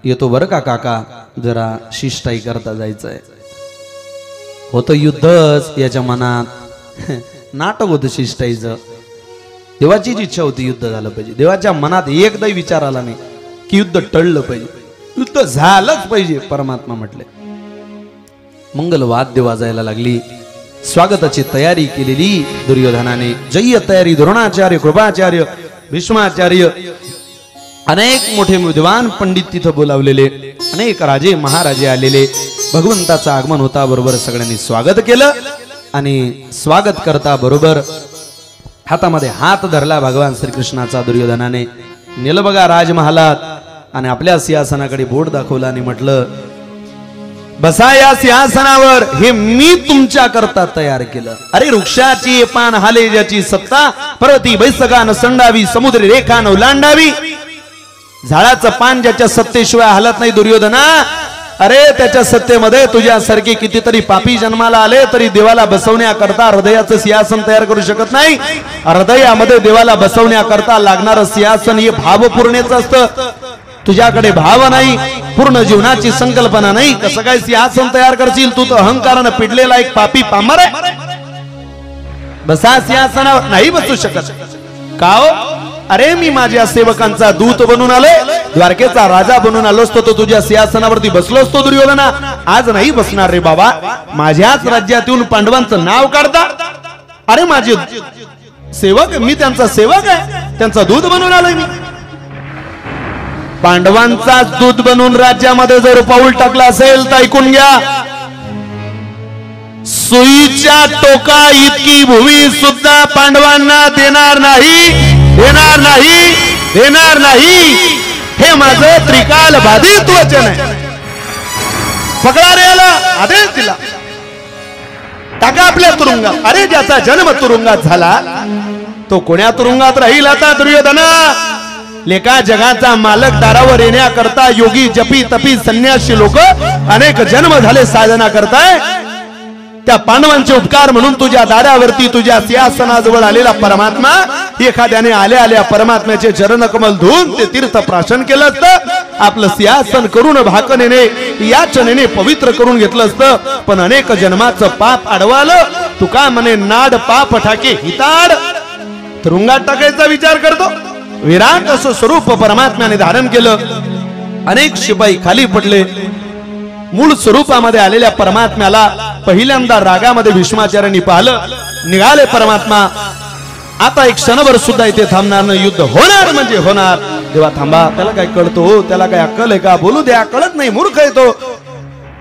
येतो बरं का काका, जरा शिष्टाई करता जायचंय. होतं युद्धच याच्या मनात. नाटक होतं शिष्टाईचं. देवाचीच इच्छा होती युद्ध झालं पाहिजे. देवाच्या मनात एकदाही विचार आला नाही की युद्ध टळलं पाहिजे, युद्ध झालंच पाहिजे. परमात्मा म्हटले. मंगल वाद्य वाजायला लागली. स्वागताची तयारी केलेली दुर्योधनाने. जय्य तयारी. द्रोणाचार्य, कृपाचार्य, भीष्माचार्य, अनेक मोठे विद्वान पंडित तिथं बोलावलेले, अनेक राजे महाराजे आलेले. भगवंताचं आगमन होता बरोबर सगळ्यांनी स्वागत केलं. आणि स्वागत करता बरोबर हातामध्ये हात धरला भगवान श्रीकृष्णाचा दुर्योधनाने. नेलं बघा राजमहालात आणि आपल्या सिंहासनाकडे बोट दाखवला आणि म्हटलं, बसा या सिंहासनावर, हे मी तुमच्या करता तयार केलं. अरे वृक्षाची पान हाले ज्याची सत्ता, पर्वती बैसका न संडावी, समुद्री रेखा न ओलांडावी. झाडाचं पान ज्याच्या सत्तेशिवाय हालत नाही दुर्योधना, अरे त्याच्या सत्तेमध्ये तुझ्यासारखे कितीतरी पापी जन्माला आले तरी देवाला बसवण्याकरता हृदयाचं सिंहासन तयार करू शकत नाही. हृदयामध्ये देवाला बसवण्याकरता लागणारं सिंहासन हे भावपूर्णेचं असतं. तुझ्याकडे भाव नाही, पूर्ण जीवनाची संकल्पना नाही, कसं काय सिंहासन तयार करशील? तू तर अहंकारानं पिडलेला एक पापी पामर आहे. बसा सिंहासनावर नाही बसू शकत. का हो? अरे मी माझ्या सेवकांचा दूत बनून आलोय, द्वारकेचा राजा बनून आलो असतो तो तुझ्या सिंहासनावरती बसलो असतो दुर्योधना. आज नाही बसणार रे बाबा. माझ्याच राज्यात येऊन पांडवांचं नाव काढता. अरे माझे सेवक, मी त्यांचा सेवक आहे, त्यांचा दूत बनून आलोय मी. पांडवांचा दूत बनून राज्यामध्ये जर पाऊल टाकला असेल तर ऐकून घ्या, सुईच्या टोका इतकी भूमी सुद्धा पांडवांना देणार नाही, देणार नाही, देणार नाही. हे माझं त्रिकाल बाधित वचन आहे. पकडा रे याला, आदेश दिला, टाका आपल्या तुरुंगात. अरे ज्याचा जन्म तुरुंगात झाला तो कोण्या तुरुंगात राहील आता दुर्योधना? लेका जगाचा मालक दारावर येण्याकरता योगी जपी तपी संन्यासी लोक अनेक जन्म झाले साधना करताय. त्या पांडवांचे उपकार म्हणून तुझ्या दारावरती तुझ्या सिंहासनाजवळ आलेला परमात्मा, एखाद्याने आल्या आल्या परमात्म्याचे चरण कमल धुवून ते तीर्थ प्राशन केलं असतं. आपलं सिंहासन करून भाकनेने याचनेने पवित्र करून घेतलं असतं. पण अनेक जन्माचं पाप अडवालं. तुका म्हणे नाड पाप ठाके हिताड. तुरुंगात टाकायचा विचार करतो. विराट असं स्वरूप परमात्म्याने धारण केलं. अनेक शिपाई खाली पडले. मूळ स्वरूपामध्ये आलेल्या परमात्म्याला पहिल्यांदा रागामध्ये भीष्माचार्यांनी पाहिलं. निघाले परमात्मा, आता एक क्षणभर सुद्धा इथे थांबणार नाही, युद्ध होणार म्हणजे होणार. देवा थांबा, त्याला काय कळतो? त्याला काय अक्कल आहे का? बोलू द्या, कळत नाही, मूर्ख आहे तो.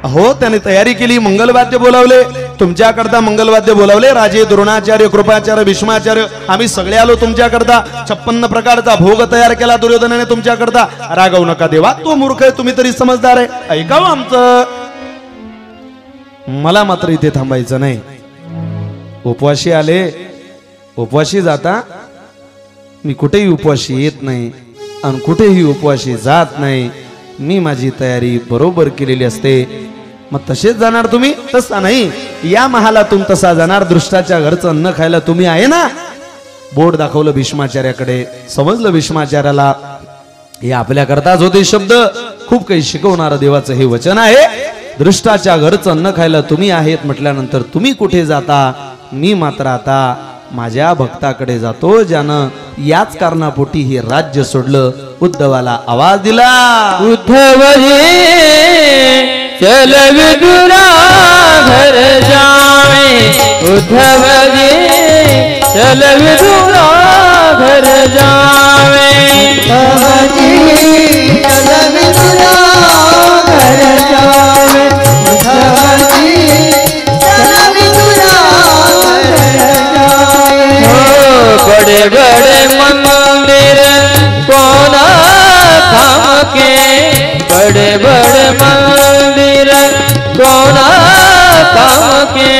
हो, त्याने तयारी केली, मंगलवाद्य बोलावले, तुमच्याकरता मंगलवाद्य बोलावले. राजे द्रोणाचार्य, कृपाचार्य, भीष्माचार्य, आम्ही सगळे आलो तुमच्याकरता. 56 प्रकारचा भोग तयार केला दुर्योधनाने तुमच्याकरता. रागवू नका देवा, तो मूर्ख आहे, तुम्ही तरी समजदार आहे, ऐकावं आमचं. मला मात्र इथे थांबायचं नाही. उपवाशी आले, उपवाशी जाता. मी कुठेही उपवाशी येत नाही आणि कुठेही उपवाशी जात नाही. मी माझी तयारी बरोबर केलेली असते. मग तसेच जाणार तुम्ही? तसा नाही, या महालातून तसा जाणार. दृष्टाच्या घरचं अन्न खायला तुम्ही आहे ना. बोट दाखवलं भीष्माचार्याकडे. समजलं भीष्माचार्याला हे आपल्या करताच होते शब्द. खूप काही शिकवणारं देवाचं हे वचन आहे. दृष्टाच्या घरचं अन्न खायला तुम्ही आहेत म्हटल्यानंतर तुम्ही कुठे जाता? मी मात्र आता माझ्या भक्ताकडे जातो, ज्यानं याच कारणापोटी हे राज्य सोडलं. उद्धवाला आवाज दिला, उद्धव जी चल विदुरा घर जावे. उद्धव जी चल विदुरा घर जावे. उद्धव जी चल विदुरा घर जावे. उद्धव जी चल विदुरा घर जावे. बड़े बड़े मंदिर कोना थाम के, बड़े बड़े मंदिर कोना थाम के,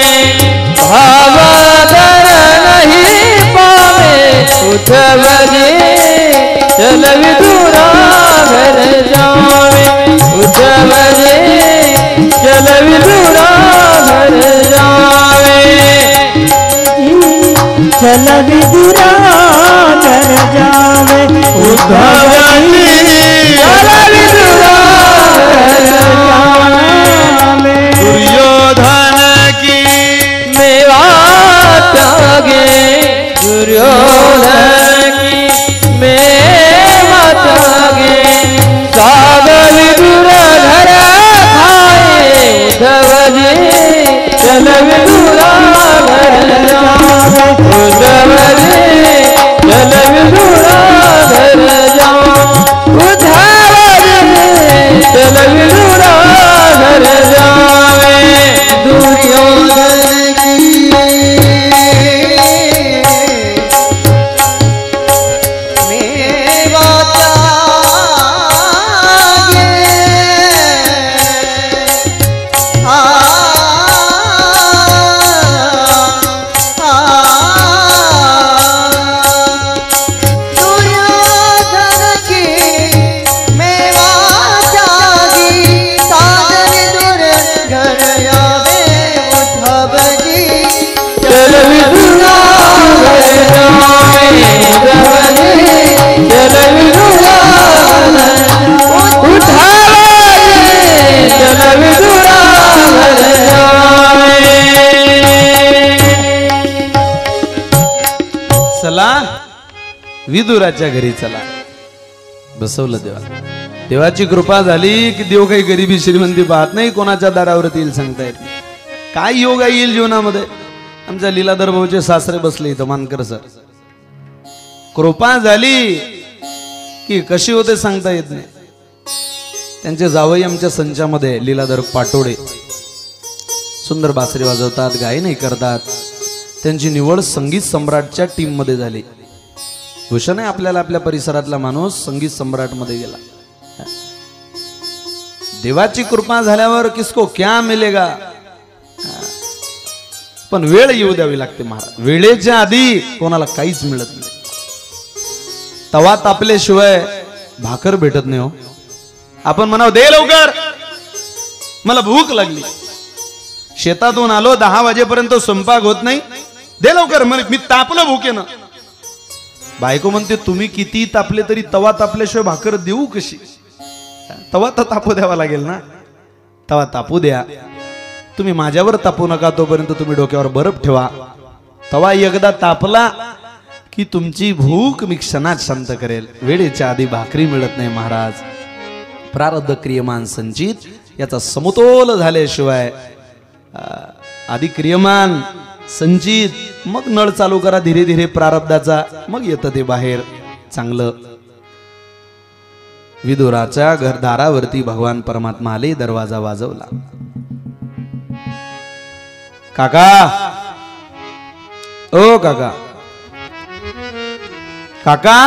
भावाधर नहीं पावे. उद्धव जी चल विदुरा घर जावे. उद्धव जी चल विदुरा घर जावे. चल विदुरा घर जावे. उद्धव जी चल विदुरा घर जावे. विदुराच्या घरी चला. बसवलं देवा. देवाची कृपा झाली की देव काही गरिबी श्रीमंती पाहत नाही, कोणाच्या दारावरती येईल सांगता येत नाही. काय योग येईल जीवनामध्ये. आमच्या लीलाधर भाऊचे सासरे बसले इथं, मानकर सर. कृपा झाली की कशी होते सांगता येत नाही. त्यांचे जावई आमच्या संचामध्ये लीलाधर पाटोडे सुंदर बासरी वाजवतात, गायनही करतात. त्यांची निवड संगीत सम्राटच्या टीम मध्ये झाली. भूषण आहे आपल्याला, आपल्या परिसरातला माणूस संगीत सम्राट मध्ये गेला. देवाची कृपा झाल्यावर किसको क्या मिलेगा. पण वेळ येऊ द्यावी लागते महाराज. वेळेच्या आधी कोणाला काहीच मिळत नाही. तवा तापल्याशिवाय भाकर भेटत नाही हो. आपण म्हणाव दे लवकर, मला भूक लागली. शेतातून आलो 10 वाजेपर्यंत स्वयंपाक होत नाही, दे लवकर, मी तापलं भूकेनं. बायको म्हणते तुम्ही किती तापले तरी तवा तापल्याशिवाय भाकर देऊ कशी. तवा तर तापू द्यावा लागेल ना. तवा तापू द्या. तुम्ही माझ्यावर तापू नका, तोपर्यंत तुम्ही डोक्यावर बर्फ ठेवा. तवा एकदा तापला की तुमची भूक मी क्षणात शांत करेल. वेळेच्या आधी भाकरी मिळत नाही महाराज. प्रारब्ध क्रियमान संचित याचा समतोल झाल्याशिवाय आधी क्रियमान संचित, मग नळ चालू करा धीरे धीरे प्रारब्धाचा, मग येतं ते बाहेर चांगलं. विदुराच्या घरदारावरती भगवान परमात्मा आले. दरवाजा वाजवला. काका, ओ काका, काका,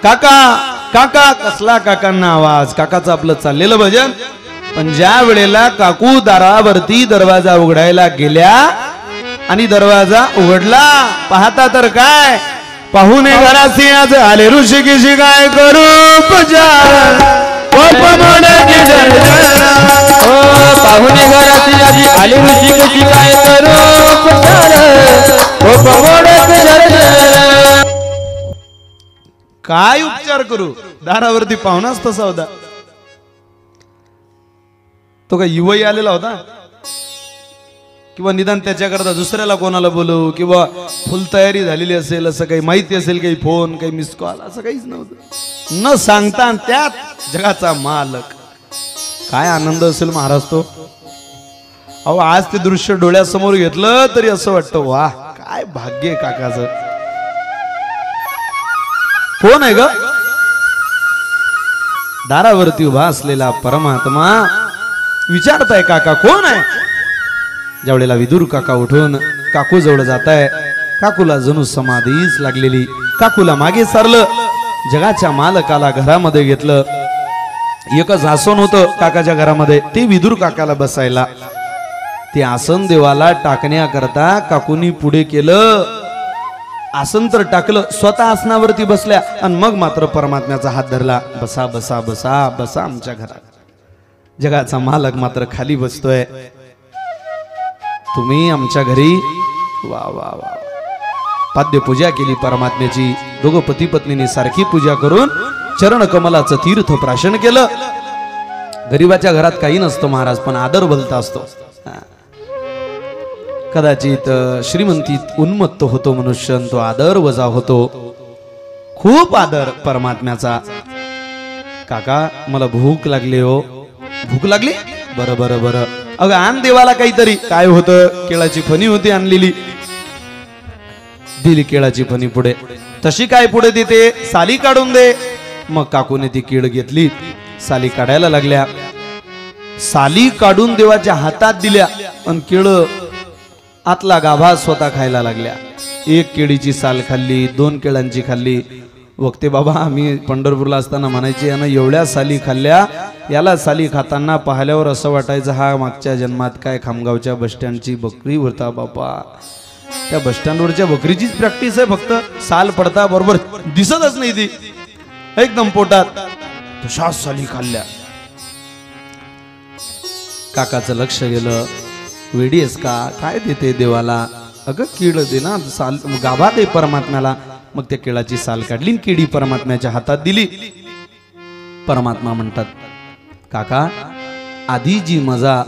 काका, काका. कसला काकांना आवाज. काकाचं आपलं चाललेलं भजन. पण ज्या वेळेला काकू दारावरती दरवाजा उघडायला गेल्या आणि दरवाजा उघडला, पाहता तर काय, पाहुणे घराशी आज आले ऋषिकेशी काय करू पुजार. पाहुणे घराची आजी आली ऋषिकेशी काय करू काय उपचार करू. दारावरती पाहुणाच तसा होता. तो काय युवई आलेला होता किंवा निदान त्याच्याकरता दुसऱ्याला कोणाला बोलवू किंवा फुल तयारी झालेली असेल असं काही माहिती असेल, काही फोन, काही मिस कॉल, असं काहीच नव्हतं. न सांगता त्यात जगाचा मालक. काय आनंद असेल महाराज तो. अहो आज ते दृश्य डोळ्यासमोर घेतलं तरी असं वाटतं वाह काय भाग्य आहे काकाचं. कोण आहे ग. दारावरती उभा असलेला परमात्मा विचारताय काका कोण आहे. ज्यावेळेला विदुर काका उठून काकू जवळ जाताय, काकूला जणू समाधीच लागलेली. काकूला मागे सारलं, जगाच्या मालकाला घरामध्ये घेतलं. एकच आसन होतं काकाच्या घरामध्ये, ते विदुर काकाला बसायला. ते आसन देवाला टाकण्याकरता काकूनी पुढे केलं. आसन तर टाकलं, स्वतः आसनावरती बसल्या आणि मग मात्र परमात्म्याचा हात धरला. बसा बसा बसा बसा आमच्या घरात. जगाचा मालक मात्र खाली बसतोय. तुम्ही आमच्या घरी. वा वा वा. पाद्य पूजा केली परमात्म्याची. दोघं पती पत्नीने सारखी पूजा करून चरण कमलाचं तीर्थ प्राशन केलं. गरीबाच्या घरात काही नसतं महाराज, पण आदर भलता असतो. कदाचित श्रीमंतीत उन्मत्त होतो मनुष्य, तो आदर वजा होतो. खूप आदर परमात्म्याचा. काका मला भूक लागली हो. भूक लागली. बरं बरं बरं. अगं आण देवाला काहीतरी. काय होतं, केळाची फणी होती आणलेली. दिली केळाची फणी पुढे. तशी काय पुढे देते, साली काढून दे. मग काकूने ती केळ घेतली, साली काढायला लागल्या. साली काढून देवाच्या हातात दिल्या आणि केळ आतला गाभा स्वतः खायला लागल्या. एक केळीची साल खाल्ली, 2 केळांची खाल्ली. वक्ते बाबा आम्ही पंढरपूरला असताना म्हणायचे यानं एवढ्या साली खाल्ल्या. याला साली खाताना पाहिल्यावर असं वाटायचं हा मागच्या जन्मात काय खामगावच्या बसस्टँडची बकरी होता बापा. त्या बसस्टँडवरच्या बकरीचीच प्रॅक्टिस आहे. फक्त साल पडता बरोबर दिसतच नाही ती एकदम पोटात. तशा साली खाल्ल्या. काकाचं लक्ष गेलं. वेडी आहेस का, काय देते देवाला. अगं केळ दे ना, साल गाभा दे परमात्म्याला. मग त्या केळाची साल काढली, केळी परमात्म्याच्या हातात दिली. परमात्मा म्हणतात काका आधी जी मजा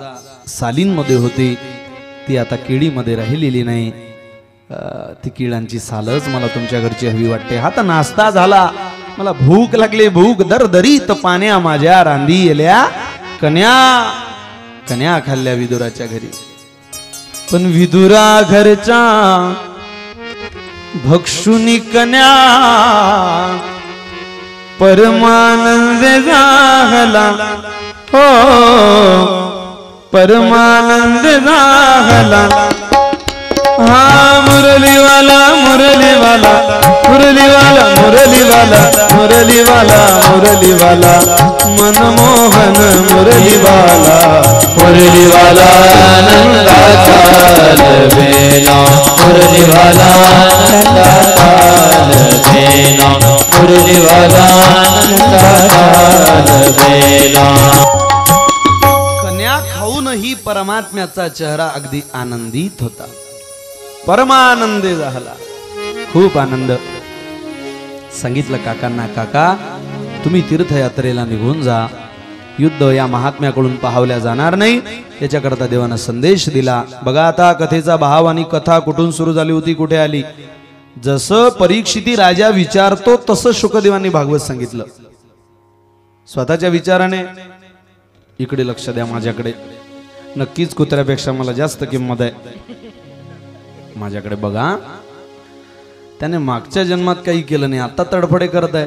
सालींमध्ये होती ती आता केळीमध्ये राहिलेली नाही. ती किळांची सालच मला तुमच्या घरची हवी वाटते. हा तर नाश्ता झाला, मला भूक लागली. भूक दरदरीत पाण्या माझ्या रांधी येल्या कन्या. कन्या खाल्ल्या विदुराच्या घरी. पण विदुरा घरचा भक्षुनी कन्या परमानंद झाला. हो परमानंद झाला. हा मुरलीवाला मुरलीवाला मुरलीवाला मुरलीवाला मुरलीवाला मुरलीवाला मनमोहन मुरलीवाला मुरलीवाला नंदाचा लवेला मुरलीवाला नंदाचा लवेला मुरलीवाला नंदाचा लवेला. कन्या खाऊनही परमात्म्याचा चेहरा अगदी आनंदित होता. परमानंदी झाला, खूप आनंद. सांगितलं काकांना, काका तुम्ही तीर्थयात्रेला निघून जा. युद्ध या महात्म्याकडून पाहावल्या जाणार नाही, याच्याकरता देवानं संदेश दिला. बघा आता कथेचा भाव आणि कथा कुठून सुरू झाली होती, कुठे आली. जसं परीक्षिती राजा विचारतो तसं शुकदेवांनी भागवत सांगितलं. स्वतःच्या विचाराने इकडे लक्ष द्या, माझ्याकडे नक्कीच कुत्र्यापेक्षा मला जास्त किंमत आहे. माझ्याकडे बघा. त्याने मागच्या जन्मात काही केलं नाही, आता तडफडे करत आहे.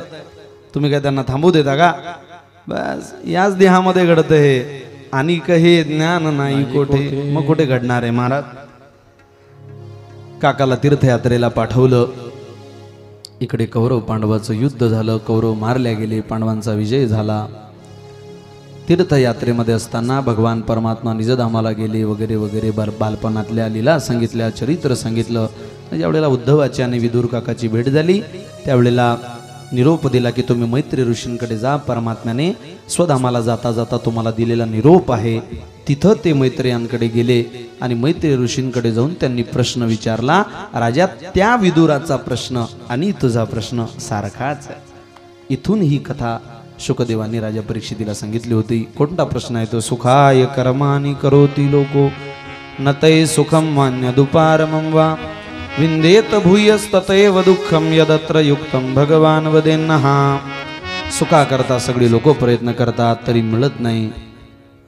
तुम्ही काय त्यांना थांबू देता का? बस याच देहामध्ये घडत हे. आणि काही ज्ञान नाही कोठे, मग कुठे घडणार आहे महाराज. काकाला तीर्थयात्रेला पाठवलं. इकडे कौरव पांडवाचं युद्ध झालं, कौरव मारल्या गेले, पांडवांचा विजय झाला. तीर्थयात्रेमध्ये असताना भगवान परमात्मा निजधामाला गेले वगैरे वगैरे. बालपणातल्या लीला सांगितल्या, चरित्र सांगितलं. ज्यावेळेला उद्धवाची आणि विदुर काकाची भेट झाली त्यावेळेला निरोप दिला की तुम्ही मैत्री ऋषींकडे जा. परमात्म्याने स्वधामाला जाता जाता तुम्हाला दिलेला निरोप आहे. तिथं ते मैत्रेयांकडे गेले आणि मैत्री ऋषींकडे जाऊन त्यांनी प्रश्न विचारला. राजा, त्या विदुराचा प्रश्न आणि तुझा प्रश्न सारखाच आहे. इथून ही कथा शुकदेवांनी राजा परीक्षितीला सांगितली होती. कोणता प्रश्न आहे तो? सुखाय कर्माणि करोति लोको नतै सुखम मान्य दुपारमं वा विंदेत भूयस्ततैव दुःखम यदत्र युक्तम भगवान वदेन्नहा. सुखाकरता सगळी लोक प्रयत्न करतात तरी मिळत नाही,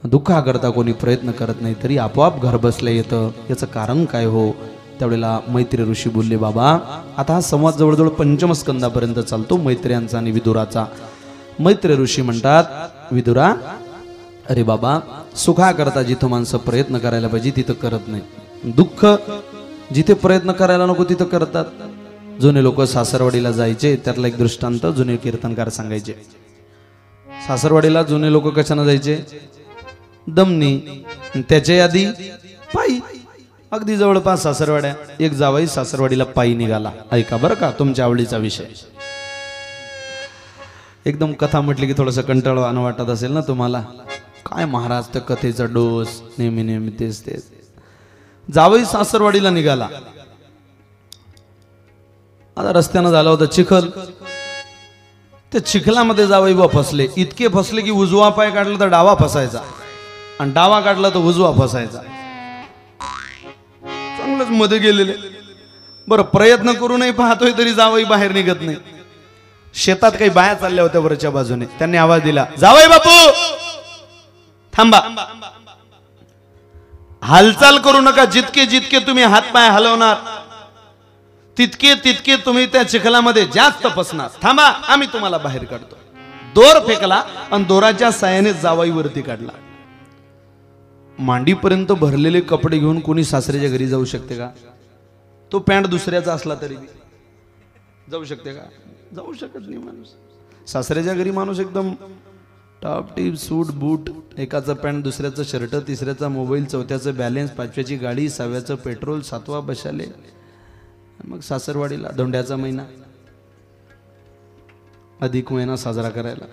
दुःखाकरता कोणी प्रयत्न करत नाही तरी आपोआप घर बसल्या येतं. याचं कारण काय हो? त्यावेळेला मैत्री ऋषी बोलले, बाबा आता हा संवाद जवळजवळ पंचम स्कंदापर्यंत चालतो मैत्र्यांचा आणि विदुराचा. मैत्री ऋषी म्हणतात, विदुरा अरे बाबा, सुखाकरता जिथं माणसं प्रयत्न करायला पाहिजे तिथं करत नाही. दुःख जिथे प्रयत्न करायला नको तिथं करतात. जुने लोक सासरवाडीला जायचे, त्यातला एक दृष्टांत जुने कीर्तनकार सांगायचे. सासरवाडीला जुने लोक कशाने जायचे? दमनी. त्याच्या आधी पायी. अगदी जवळपास सासरवाड्या. एक जावई सासरवाडीला पायी निघाला. ऐका बरं का, तुमच्या आवडीचा विषय. एकदम कथा म्हटली की थोडंसं कंटाळवाणं वाटत असेल ना तुम्हाला. काय महाराज त्या कथेचा डोस, नेहमी नेहमी तेच तेच. जावई सासरवाडीला निघाला. आता रस्त्यानं झाला होता चिखल. त्या चिखलामध्ये जावई बा फसले. इतके फसले की उजवा पाय काढला तर डावा फसायचा आणि डावा काढला तर उजवा फसायचा. चांगलंच मध्ये गेलेले. बरं, प्रयत्न करूनही पाहतोय तरी जावई बाहेर निघत नाही. शेतात काही बाया चालल्या होत्या वरच्या बाजूने. त्यांनी आवाज दिला, जावई बापू थांबा, हालचाल करू नका. जितके जितके तुम्ही हातपाय हलवणार तितके तितके तुम्ही त्या चिखलामध्ये जास्त फसणार. थांबा, आम्ही तुम्हाला बाहेर काढतो. दोर फेकला आणि दोराच्या सायाने जावईवरती काढला. मांडीपर्यंत भरलेले कपडे घेऊन कोणी सासऱ्याच्या घरी जाऊ शकते का? तो पॅन्ट दुसऱ्याचा असला तरी जाऊ शकते का? जाऊ शकत नाही माणूस. सासऱ्याच्या घरी माणूस एकदम टॉप टीप सूट बूट, एकाचं पॅन्ट दुसऱ्याचं शर्ट, तिसऱ्याचा मोबाईल, चौथ्याचं बॅलेन्स, पाचव्याची गाडी, सहाव्याचं पेट्रोल, सातवा बशाले. मग सासरवाडीला धोंड्याचा महिना, अधिक महिना साजरा करायला.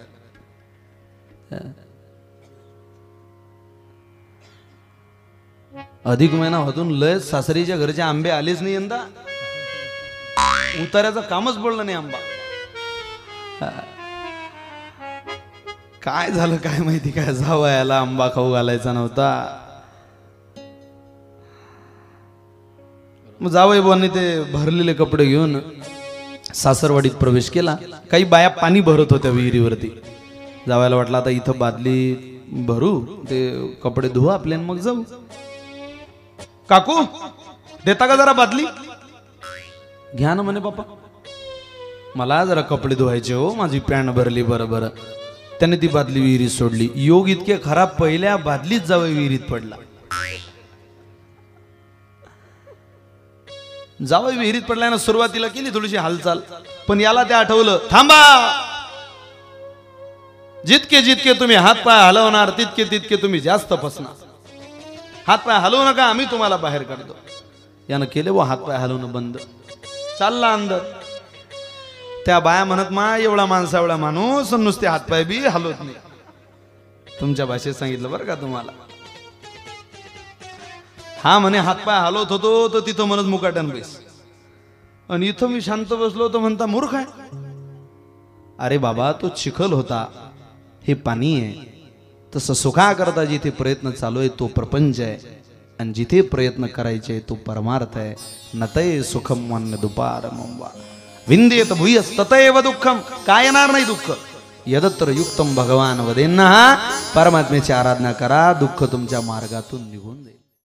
अधिक महिना होतून लय सासरीच्या घरचे आंबे आलेच नाही यंदा. उतार्याचं कामच बोललं नाही आंबा. काय झालं काय माहिती, काय जावयाला आंबा खाऊ घालायचा नव्हता. मग जावई बुवांनी ते भरलेले कपडे घेऊन सासरवाडीत प्रवेश केला. काही बाया पाणी भरत होत्या विहिरीवरती. जावायला वाटलं आता इथं बादली भरू, ते कपडे धुवू आपले मग जाऊ. काकू देता का जरा बादली? घ्या ना म्हणे बापा, मला जरा कपडे धुवायचे हो, माझी पॅन्ट भरली. बरं. त्याने ती बादली विहिरीत सोडली. योग इतके खराब, पहिल्या बादलीत जावई विहिरीत पडला. जावई विहिरीत पडल्यानं सुरुवातीला केली थोडीशी हालचाल, पण याला ते आठवलं, थांबा, जितके जितके तुम्ही हातपाय हलवणार तितके तितके तुम्ही जास्त फसणार. हातपाय हलवू नका, आम्ही तुम्हाला बाहेर काढतो. यानं केले व हातपाय हलवणं बंद. चालला अंदर. त्या बाया म्हणत, मा एवढा माणसा एवढा माणूस नुसते हातपाय बी हलवत नाही. तुमच्या भाषेत सांगितलं बरं का तुम्हाला. हा म्हणे हातपाय हलवत होतो तर तिथं म्हणत मुकाट्यान बैस, आणि इथं मी शांत बसलो तर म्हणता मूर्ख आहे. अरे बाबा, तो चिखल होता, हे पाणी आहे. तसं सुखा करता जिथे प्रयत्न चालू आहे तो प्रपंच आहे, आणि जिथे प्रयत्न करायचे तो परमार्थ आहे. नतये सुखम वन्य दुपार मंवा विंदेत भूयस ततएव दुःखम. काय येणार नाही दुःख. यदत्र युक्तम भगवान वदेन्ना. परमात्म्याची आराधना करा, दुःख तुमच्या मार्गातून निघून जाईल.